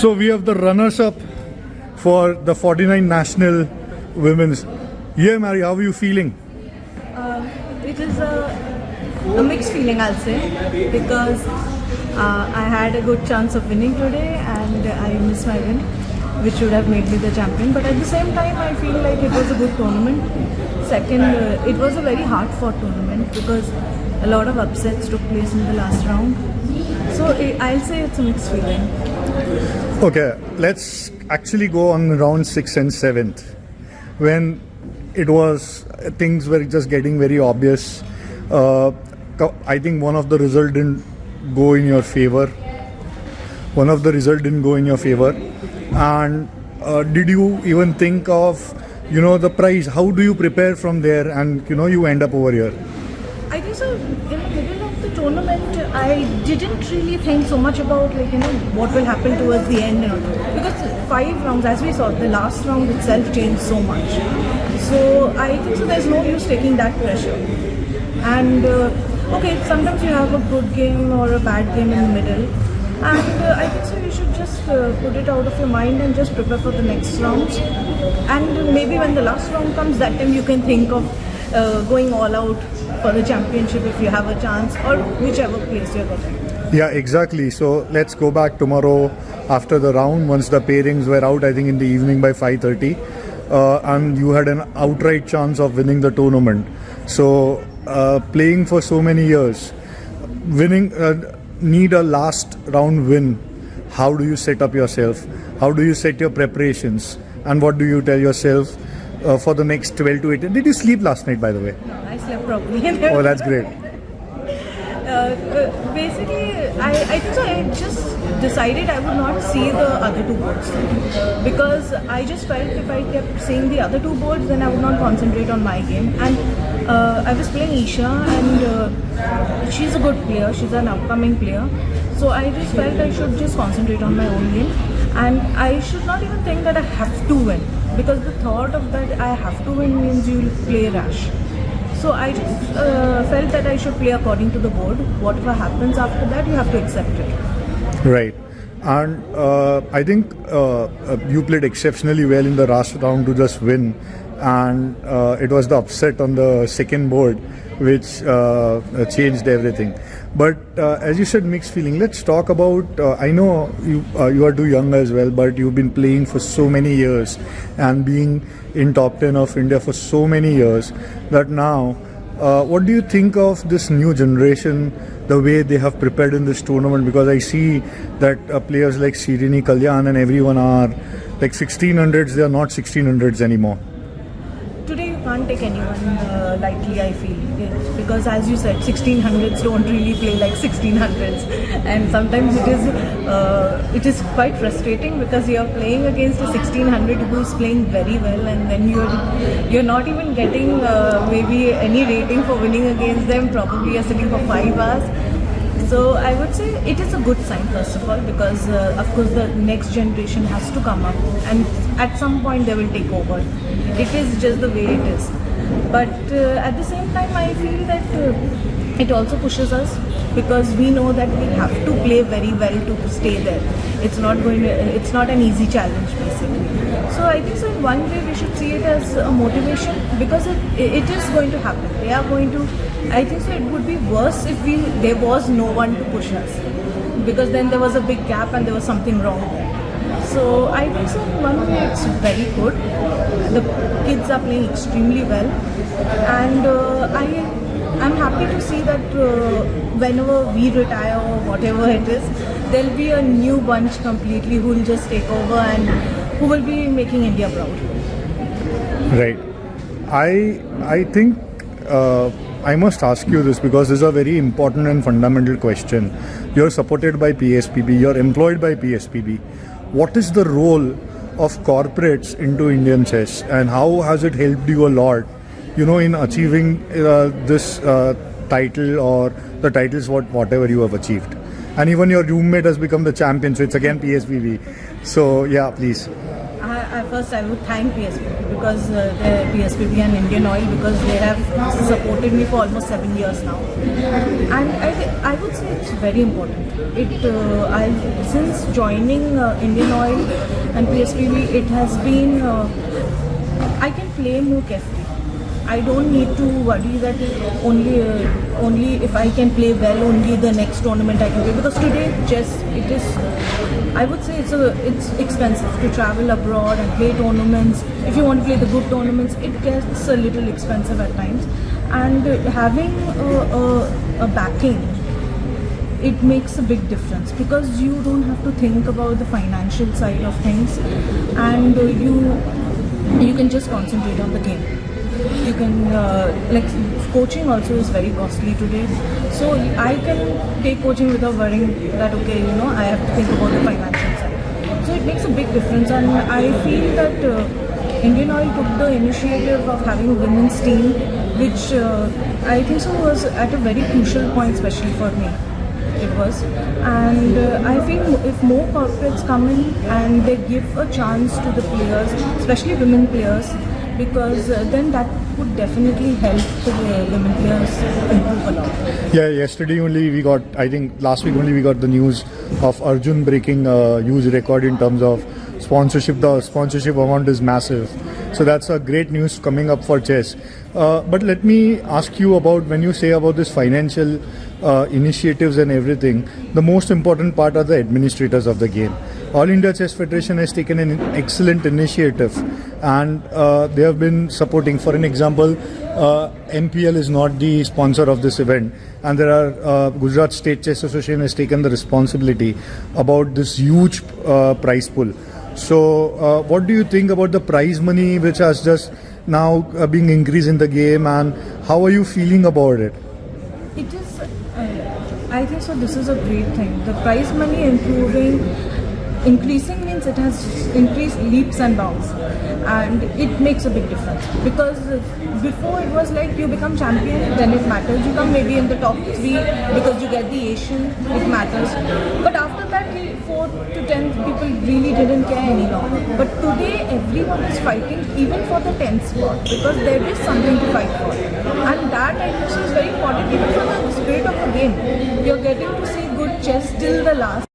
So we have the runners-up for the 49 National Women's. Yeah, Mary, how are you feeling? It is a mixed feeling, I'll say, because I had a good chance of winning today and I missed my win, which would have made me the champion. But at the same time, I feel like it was a good tournament. Second, it was a very hard-fought tournament because a lot of upsets took place in the last round. So I'll say it's a mixed feeling. Okay, let's actually go on round 6 and 7th, when it was things were just getting very obvious. I think one of the result didn't go in your favor. And did you even think of, the prize? How do you prepare from there and, you end up over here? I think so. In the middle of the tournament, I didn't really think so much about what will happen towards the end, because 5 rounds, as we saw, the last round itself changed so much. So I think so. There's no use taking that pressure. And okay, sometimes you have a good game or a bad game in the middle, and I think so. You should just put it out of your mind and just prepare for the next rounds. And maybe when the last round comes, that time you can think of going all out for the championship if you have a chance, or whichever place you're getting. Yeah, exactly. So let's go back tomorrow after the round, once the pairings were out, I think in the evening by 5:30, and you had an outright chance of winning the tournament. So playing for so many years, winning, need a last round win. How do you set up yourself? How do you set your preparations? And what do you tell yourself for the next 12 to 18? Did you sleep last night, by the way? No, I slept properly. Oh, that's great. Basically, I think so. I just decided I would not see the other 2 boards, because I just felt if I kept seeing the other 2 boards, then I would not concentrate on my game. And I was playing Isha, and she's a good player. She's an upcoming player. So I just felt I should just concentrate on my own game, and I should not even think that I have to win, because the thought of that I have to win means you'll play rash. So I just felt that I should play according to the board. Whatever happens after that, you have to accept it. Right. And I think you played exceptionally well in the last round to just win. And it was the upset on the second board which changed everything. But as you said, mixed feeling. Let's talk about, I know you are too young as well, but you've been playing for so many years and being in top 10 of India for so many years, that now, what do you think of this new generation, the way they have prepared in this tournament? Because I see that players like Srini, Kalyan and everyone are like 1600s, they are not 1600s anymore. Today you can't take anyone lightly, I feel, because as you said, 1600s don't really play like 1600s, and sometimes it is quite frustrating, because you're playing against a 1600 who's playing very well, and then you're not even getting maybe any rating for winning against them. Probably you're sitting for 5 hours. So I would say it is a good sign, first of all, because of course the next generation has to come up, and at some point they will take over. It is just the way it is. But at the same time, I feel that it also pushes us, because we know that we have to play very well to stay there. It's not an easy challenge, basically. So I think so in one way we should see it as a motivation, because it is going to happen. They are going to. I think so it would be worse if there was no one to push us, because then there was a big gap and there was something wrong there. So I think so in one way it's very good. The kids are playing extremely well, and I'm happy to see that whenever we retire or whatever it is, there'll be a new bunch completely who will just take over and who will be making India proud. Right. I think I must ask you this, because this is a very important and fundamental question. You're supported by PSPB, you're employed by PSPB. What is the role of corporates into Indian chess, and how has it helped you a lot, in achieving this title, or the titles whatever you have achieved? And even your roommate has become the champion, so it's again PSPB. So yeah, please. First, I would thank PSPB because PSPB and Indian Oil, because they have supported me for almost 7 years now, and I would say it's very important. Since joining Indian Oil and PSPB, it has been I can play more carefully. I don't need to worry that only if I can play well, only the next tournament I can play. Because today, chess, it is, I would say it's expensive to travel abroad and play tournaments. If you want to play the good tournaments, it gets a little expensive at times. And having a backing, it makes a big difference, because you don't have to think about the financial side of things, and you can just concentrate on the game. You can like coaching also is very costly today, so I can take coaching without worrying that I have to think about the financial side. So it makes a big difference, and I feel that Indian Oil took the initiative of having a women's team, which I think so was at a very crucial point, especially for me. It was, and I feel if more corporates come in and they give a chance to the players, especially women players, because then that would definitely help the women players improve a lot. Yeah, yesterday only we got, I think last week only we got the news of Arjun breaking a huge record in terms of sponsorship. The sponsorship amount is massive. So that's a great news coming up for chess. But let me ask you about, when you say about this financial initiatives and everything, the most important part are the administrators of the game. All India Chess Federation has taken an excellent initiative, and they have been supporting. For an example, MPL is not the sponsor of this event, and there are Gujarat State Chess Association has taken the responsibility about this huge prize pool. So what do you think about the prize money which has just now being increased in the game, and how are you feeling about it? It is, I think so, this is a great thing. The prize money increasing means it has increased leaps and bounds, and it makes a big difference, because before it was like you become champion, then it matters. You come maybe in the top 3 because you get the Asian, it matters. But after that, 4 to 10 people really didn't care any longer. But today, everyone is fighting even for the 10th spot, because there is something to fight for, and that I think is very important, even for the spirit of the game. You're getting to see good chess till the last.